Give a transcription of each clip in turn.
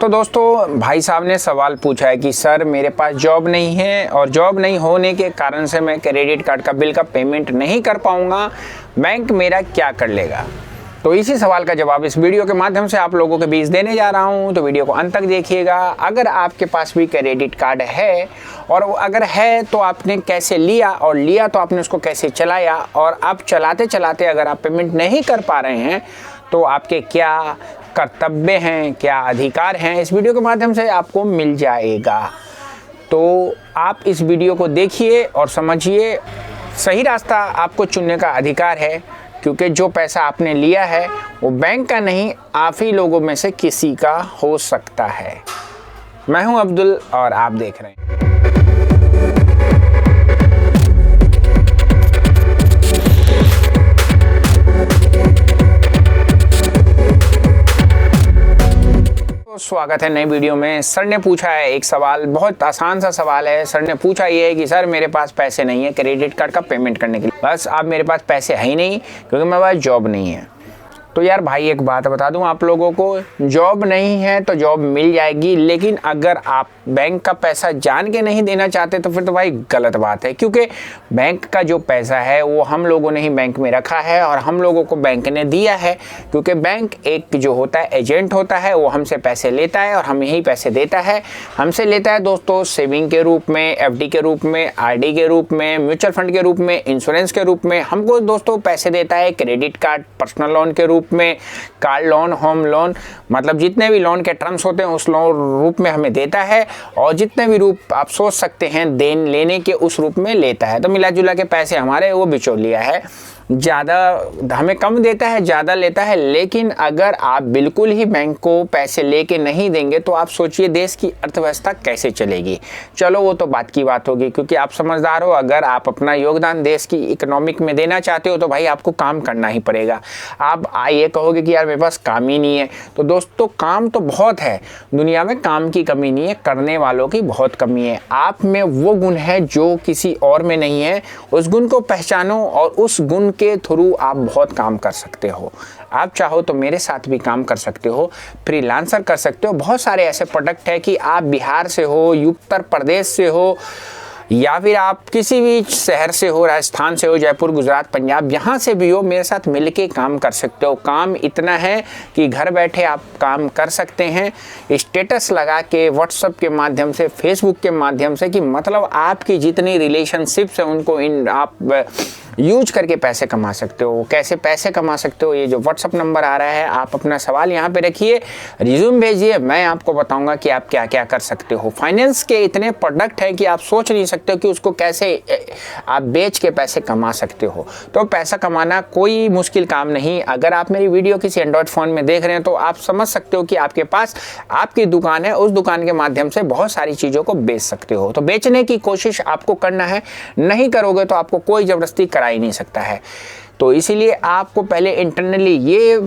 तो दोस्तों भाई साहब ने सवाल पूछा है कि सर मेरे पास जॉब नहीं है और जॉब नहीं होने के कारण से मैं क्रेडिट कार्ड का बिल का पेमेंट नहीं कर पाऊंगा, बैंक मेरा क्या कर लेगा। तो इसी सवाल का जवाब इस वीडियो के माध्यम से आप लोगों के बीच देने जा रहा हूं, तो वीडियो को अंत तक देखिएगा। अगर आपके पास भी क्रेडिट कार्ड है और अगर है तो आपने कैसे लिया और लिया तो आपने उसको कैसे चलाया, और आप चलाते चलाते अगर आप पेमेंट नहीं कर पा रहे हैं तो आपके क्या कर्तव्य हैं, क्या अधिकार हैं, इस वीडियो के माध्यम से आपको मिल जाएगा। तो आप इस वीडियो को देखिए और समझिए, सही रास्ता आपको चुनने का अधिकार है, क्योंकि जो पैसा आपने लिया है वो बैंक का नहीं, आप ही लोगों में से किसी का हो सकता है। मैं हूं अब्दुल और आप देख रहे हैं। स्वागत है नई वीडियो में। सर ने पूछा है एक सवाल, बहुत आसान सा सवाल है। सर ने पूछा ये है कि सर मेरे पास पैसे नहीं है क्रेडिट कार्ड का पेमेंट करने के लिए। बस अब मेरे पास पैसे है ही नहीं क्योंकि मेरे पास जॉब नहीं है। तो यार भाई एक बात बता दूं आप लोगों को, जॉब नहीं है तो जॉब मिल जाएगी, लेकिन अगर आप बैंक का पैसा जान के नहीं देना चाहते तो फिर तो भाई गलत बात है, क्योंकि बैंक का जो पैसा है वो हम लोगों ने ही बैंक में रखा है और हम लोगों को बैंक ने दिया है। क्योंकि बैंक एक जो होता है एजेंट होता है, वो हमसे पैसे लेता है और हमें ही पैसे देता है। हमसे लेता है दोस्तों सेविंग के रूप में, एफडी के रूप में, आरडी के रूप में, म्यूचुअल फंड के रूप में, इंश्योरेंस के रूप में। हमको दोस्तों पैसे देता है क्रेडिट कार्ड, पर्सनल लोन के रूप में, कार लोन, होम लोन, मतलब जितने भी लोन के टर्म्स होते हैं उस लोन रूप में हमें देता है, और जितने भी रूप आप सोच सकते हैं देन लेने के उस रूप में लेता है। तो मिला जुला के पैसे हमारे वो बिचौलिया है, ज़्यादा हमें कम देता है, ज़्यादा लेता है। लेकिन अगर आप बिल्कुल ही बैंक को पैसे लेके नहीं देंगे तो आप सोचिए देश की अर्थव्यवस्था कैसे चलेगी। चलो वो तो बात की बात होगी, क्योंकि आप समझदार हो, अगर आप अपना योगदान देश की इकोनॉमिक में देना चाहते हो तो भाई आपको काम करना ही पड़ेगा। आप ये कहोगे कि यार मेरे पास काम ही नहीं है, तो दोस्तों काम तो बहुत है, दुनिया में काम की कमी नहीं है, करने वालों की बहुत कमी है। आप में वो गुण है जो किसी और में नहीं है, उस गुण को पहचानो और उस गुण के थ्रू आप बहुत काम कर सकते हो। आप चाहो तो मेरे साथ भी काम कर सकते हो, फ्रीलांसर कर सकते हो। बहुत सारे ऐसे प्रोडक्ट है कि आप बिहार से हो, उत्तर प्रदेश से हो, या फिर आप किसी भी शहर से हो, राजस्थान से हो, जयपुर, गुजरात, पंजाब, यहाँ से भी हो, मेरे साथ मिलके काम कर सकते हो। काम इतना है कि घर बैठे आप काम कर सकते हैं, स्टेटस लगा के, व्हाट्सएप के माध्यम से, फेसबुक के माध्यम से, कि मतलब आपकी जितनी रिलेशनशिप्स हैं उनको आप यूज करके पैसे कमा सकते हो। कैसे पैसे कमा सकते हो, ये जो व्हाट्सअप नंबर आ रहा है, आप अपना सवाल यहाँ पे रखिए, रिज्यूम भेजिए, मैं आपको बताऊंगा कि आप क्या क्या कर सकते हो। फाइनेंस के इतने प्रोडक्ट हैं कि आप सोच नहीं सकते हो कि उसको कैसे आप बेच के पैसे कमा सकते हो। तो पैसा कमाना कोई मुश्किल काम नहीं। अगर आप मेरी वीडियो किसी एंड्रॉयड फ़ोन में देख रहे हैं तो आप समझ सकते हो कि आपके पास आपकी दुकान है, उस दुकान के माध्यम से बहुत सारी चीज़ों को बेच सकते हो। तो बेचने की कोशिश आपको करना है, नहीं करोगे तो आपको कोई ज़बरदस्ती करा ही नहीं सकता है। तो इसीलिए आपको पहले इंटरनली ये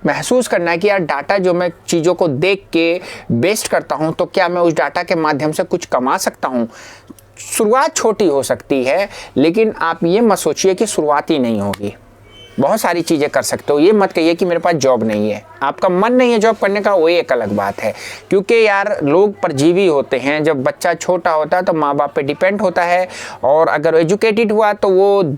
महसूस करना है कि यार डाटा जो मैं चीज़ों को देख के बेस्ट करता हूं, तो क्या मैं उस डाटा के माध्यम से कुछ कमा सकता हूं। शुरुआत छोटी हो सकती है, लेकिन आप ये मत सोचिए कि शुरुआत ही नहीं होगी, बहुत सारी चीज़ें कर सकते हो। ये मत कहिए कि मेरे पास जॉब नहीं है, आपका मन नहीं है जॉब करने का, वो एक अलग बात है। क्योंकि यार लोग परजीवी होते हैं, जब बच्चा छोटा होता है तो माँ बाप पे डिपेंड होता है, और अगर एजुकेटेड हुआ तो वो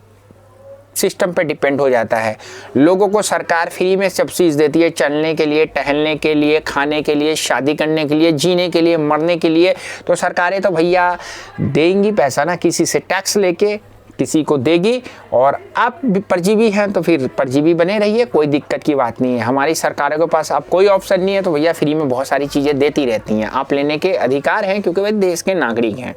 सिस्टम पे डिपेंड हो जाता है। लोगों को सरकार फ्री में सब चीज़ देती है, चलने के लिए, टहलने के लिए, खाने के लिए, शादी करने के लिए, जीने के लिए, मरने के लिए। तो सरकारें तो भैया देंगी पैसा ना, किसी से टैक्स लेके किसी को देगी, और आप भी परजीवी हैं तो फिर परजीवी बने रहिए, कोई दिक्कत की बात नहीं है। हमारी सरकारों के पास अब कोई ऑप्शन नहीं है, तो भैया फ्री में बहुत सारी चीज़ें देती रहती हैं, आप लेने के अधिकार हैं, क्योंकि वे देश के नागरिक हैं।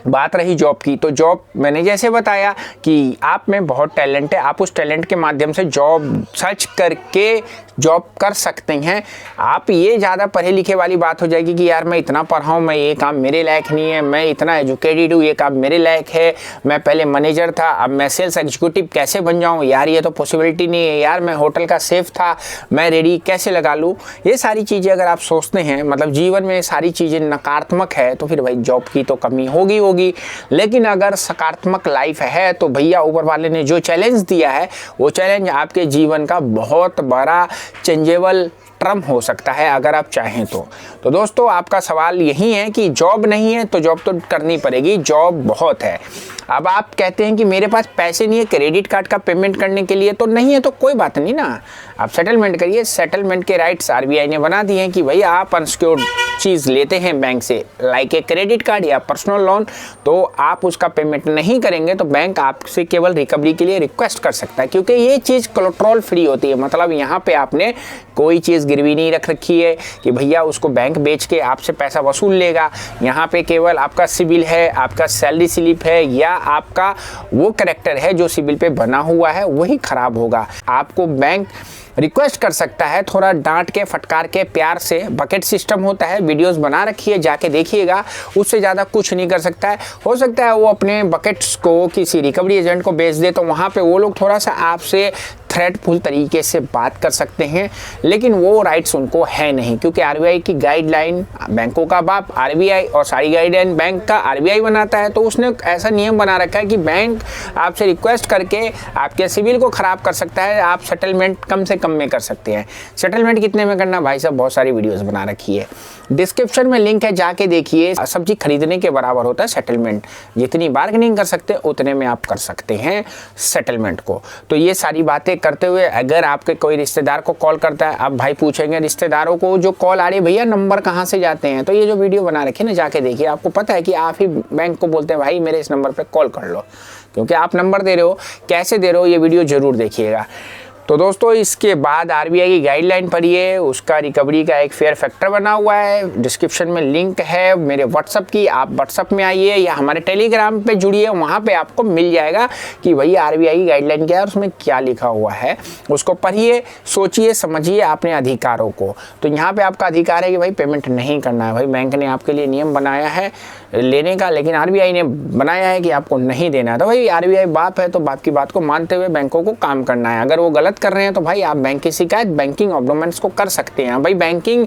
बात रही जॉब की, तो जॉब मैंने जैसे बताया कि आप में बहुत टैलेंट है, आप उस टैलेंट के माध्यम से जॉब सर्च करके जॉब कर सकते हैं। आप ये ज़्यादा पढ़े लिखे वाली बात हो जाएगी कि यार मैं इतना पढ़ा हूँ, मैं ये काम मेरे लायक नहीं है, मैं इतना एजुकेटेड हूँ, ये काम मेरे लायक है, मैं पहले मैनेजर था अब मैं सेल्स एग्जीक्यूटिव कैसे बन जाऊँ, यार ये तो पॉसिबिलिटी नहीं है, यार मैं होटल का शेफ था, मैं रेडी कैसे लगा लूँ। ये सारी चीज़ें अगर आप सोचते हैं, मतलब जीवन में सारी चीज़ें नकारात्मक है, तो फिर भाई जॉब की तो कमी होगी। लेकिन अगर सकारात्मक लाइफ है तो भैया ऊपर वाले ने जो चैलेंज दिया है वो चैलेंज आपके जीवन का बहुत बड़ा चेंजेबल टर्म हो सकता है अगर आप चाहें तो दोस्तों आपका सवाल यही है कि जॉब नहीं है तो जॉब तो करनी पड़ेगी, जॉब बहुत है। अब आप कहते हैं कि मेरे पास पैसे नहीं है क्रेडिट कार्ड का पेमेंट करने के लिए, तो नहीं है तो कोई बात नहीं ना, आप सेटलमेंट करिए। सेटलमेंट के राइट्स आरबीआई ने बना दिए हैं कि भाई आप अनसिक्योर्ड चीज़ लेते हैं बैंक से, लाइक ए क्रेडिट कार्ड या पर्सनल लोन, तो आप उसका पेमेंट नहीं करेंगे तो बैंक आपसे केवल रिकवरी के लिए रिक्वेस्ट कर सकता है, क्योंकि ये चीज़ कोलेटरल फ्री होती है। मतलब यहाँ पे आपने कोई चीज़ गिरवी नहीं रख रखी है कि भैया उसको बैंक बेच के आपसे पैसा वसूल लेगा। यहाँ पे केवल आपका सिबिल है, आपका सैलरी स्लिप है, या आपका वो कैरेक्टर है जो सिबिल पे बना हुआ है वही खराब होगा। आपको बैंक रिक्वेस्ट कर सकता है, थोड़ा डांट के फटकार के प्यार से। बकेट सिस्टम होता है, वीडियोस बना रखी है, जाके देखिएगा, उससे ज़्यादा कुछ नहीं कर सकता है। हो सकता है वो अपने बकेट्स को किसी रिकवरी एजेंट को बेच दे, तो वहाँ पे वो लोग थोड़ा सा आपसे थ्रेटफुल तरीके से बात कर सकते हैं, लेकिन वो राइट्स उनको है नहीं, क्योंकि आरबीआई की गाइडलाइन, बैंकों का बाप आरबीआई, और सारी गाइडलाइन बैंक का आरबीआई बनाता है। तो उसने ऐसा नियम बना रखा है कि बैंक आपसे रिक्वेस्ट करके आपके सिविल को ख़राब कर सकता है, आप सेटलमेंट कम से कम में कर सकते हैं। सेटलमेंट कितने में करना, भाई साहब बहुत सारी वीडियोज़ बना रखी है, डिस्क्रिप्शन में लिंक है, जाके देखिए। सब्जी खरीदने के बराबर होता है सेटलमेंट, जितनी बार्गेनिंग कर सकते हैं उतने में आप कर सकते हैं सेटलमेंट को। तो ये सारी बातें करते हुए अगर आपके कोई रिश्तेदार को कॉल करता है, आप भाई पूछेंगे रिश्तेदारों को जो कॉल आ रही है भैया नंबर कहाँ से जाते हैं, तो ये जो वीडियो बना रखी है ना, जाके देखिए। आपको पता है कि आप ही बैंक को बोलते हैं भाई मेरे इस नंबर पर कॉल कर लो, क्योंकि आप नंबर दे रहे हो, कैसे दे रहे हो, ये वीडियो ज़रूर देखिएगा। तो दोस्तों इसके बाद आरबीआई की गाइडलाइन पढ़िए, उसका रिकवरी का एक फेयर फैक्टर बना हुआ है, डिस्क्रिप्शन में लिंक है मेरे व्हाट्सअप की, आप व्हाट्सअप में आइए या हमारे टेलीग्राम पे जुड़िए, वहाँ पे आपको मिल जाएगा कि भाई आरबीआई की गाइडलाइन क्या है और उसमें क्या लिखा हुआ है। उसको पढ़िए, सोचिए, समझिए अपने अधिकारों को। तो यहाँ पर आपका अधिकार है कि भाई पेमेंट नहीं करना है। भाई बैंक ने आपके लिए नियम बनाया है लेने का, लेकिन आरबीआई ने बनाया है कि आपको नहीं देना है। तो भाई आरबीआई बाप है, तो बाप की बात को मानते हुए बैंकों को काम करना है। अगर वो गलत कर रहे हैं तो भाई आप बैंक की शिकायत बैंकिंग ऑब्डोमेंस को कर सकते हैं। भाई बैंकिंग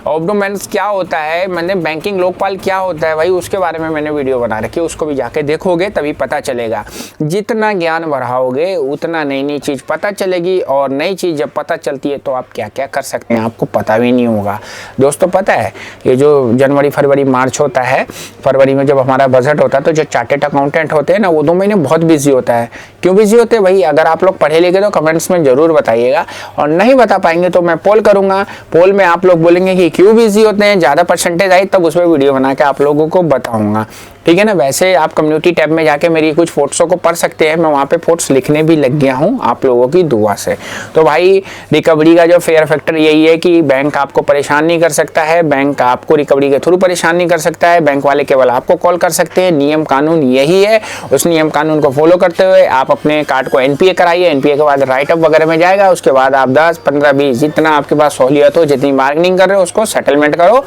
ऑब्डोमेंस क्या होता है, मैंने बैंकिंग लोकपाल क्या होता है, भाई उसके बारे में मैंने वीडियो बना रखी है, उसको भी जाके देखोगे तभी पता चलेगा। जितना ज्ञान बढ़ाओगे उतना नई नई चीज़ पता चलेगी, और नई चीज़ जब पता चलती है तो आप क्या क्या कर सकते हैं आपको पता भी नहीं होगा। दोस्तों पता है ये जो जनवरी फरवरी मार्च होता है, फरवरी में जब हमारा बजट होता है तो जो चार्टेड अकाउंटेंट होते हैं ना, वो 2 महीने बहुत बिजी होता है। क्यों बिजी होते हैं भाई, अगर आप लोग पढ़े लिखे तो कमेंट्स में जरूर बताइएगा, और नहीं बता पाएंगे तो मैं पोल करूंगा। पोल में आप लोग बोलेंगे कि क्यों बिजी होते हैं, ज़्यादा परसेंटेज आई तब उस पर वीडियो बना के आप लोगों को बताऊंगा, ठीक है ना। वैसे आप कम्युनिटी टैब में जाके मेरी कुछ फोटों को पढ़ सकते हैं, मैं वहाँ पे फोटोस लिखने भी लग गया हूँ आप लोगों की दुआ से। तो भाई रिकवरी का जो फेयर फैक्टर यही है कि बैंक आपको परेशान नहीं कर सकता है, बैंक आपको रिकवरी के थ्रू परेशान नहीं कर सकता है, बैंक वाले केवल आपको कॉल कर सकते हैं। नियम कानून यही है, उस नियम कानून को फॉलो करते हुए आप अपने कार्ड को एनपीए कराइए, एनपीए के बाद राइटअप वगैरह में जाएगा, उसके बाद आप 10, 15, 20 जितना आपके पास सहूलियत हो, जितनी बार्गेनिंग कर रहे हो उसको सेटलमेंट करो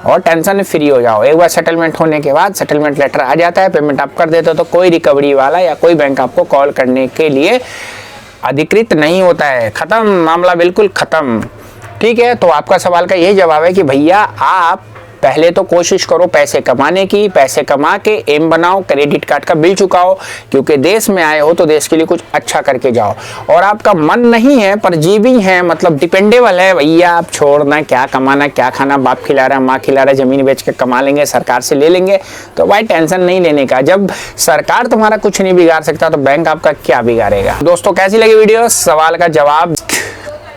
और टेंशन फ्री हो जाओ। एक बार सेटलमेंट होने के बाद सेटलमेंट लेटर आ जाता है, पेमेंट आप कर देते हो, तो कोई रिकवरी वाला या कोई बैंक आपको कॉल करने के लिए अधिकृत नहीं होता है। खत्म मामला, बिल्कुल खत्म, ठीक है। तो आपका सवाल का यही जवाब है कि भैया आप पहले तो कोशिश करो पैसे कमाने की, पैसे कमा के एम बनाओ, क्रेडिट कार्ड का बिल चुकाओ, क्योंकि देश में आए हो तो देश के लिए कुछ अच्छा करके जाओ। और आपका मन नहीं है पर जीवी है, मतलब डिपेंडेबल है, भैया आप छोड़ना, क्या कमाना क्या खाना, बाप खिला रहा माँ खिला रहा, जमीन बेच के कमा लेंगे, सरकार से ले लेंगे, तो भाई टेंशन नहीं लेने का। जब सरकार तुम्हारा कुछ नहीं बिगाड़ सकता तो बैंक आपका क्या बिगाड़ेगा। दोस्तों कैसी लगी वीडियो, सवाल का जवाब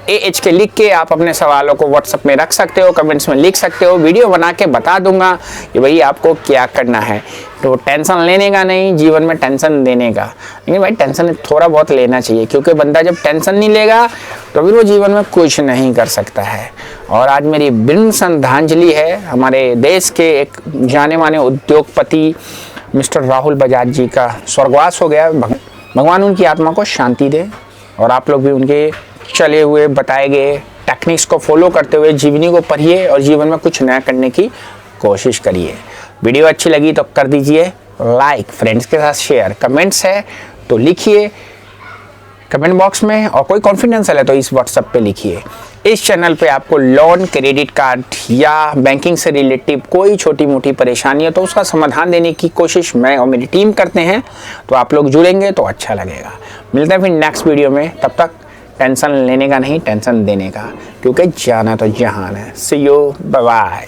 AH के लिख के आप अपने सवालों को व्हाट्सएप में रख सकते हो, कमेंट्स में लिख सकते हो, वीडियो बना के बता दूंगा कि भाई आपको क्या करना है। तो टेंशन लेने का नहीं, जीवन में टेंशन देने का। लेकिन भाई टेंशन थोड़ा बहुत लेना चाहिए, क्योंकि बंदा जब टेंशन नहीं लेगा तो फिर वो जीवन में कुछ नहीं कर सकता है। और आज मेरी विनम्र श्रद्धांजलि है हमारे देश के एक जाने माने उद्योगपति मिस्टर राहुल बजाज जी का स्वर्गवास हो गया। भगवान उनकी आत्मा को शांति दे, और आप लोग भी उनके चले हुए बताए गए टेक्निक्स को फॉलो करते हुए जीवनी को पढ़िए और जीवन में कुछ नया करने की कोशिश करिए। वीडियो अच्छी लगी तो कर दीजिए लाइक, फ्रेंड्स के साथ शेयर, कमेंट्स है तो लिखिए कमेंट बॉक्स में, और कोई कॉन्फिडेंशियल है तो इस व्हाट्सएप पे लिखिए। इस चैनल पे आपको लोन, क्रेडिट कार्ड या बैंकिंग से रिलेटिव कोई छोटी मोटी परेशानी है तो उसका समाधान देने की कोशिश मैं और मेरी टीम करते हैं। तो आप लोग जुड़ेंगे तो अच्छा लगेगा। मिलते हैं फिर नेक्स्ट वीडियो में, तब तक टेंशन लेने का नहीं, टेंशन देने का, क्योंकि जाना तो जहान है। सी यू, बाय बाय।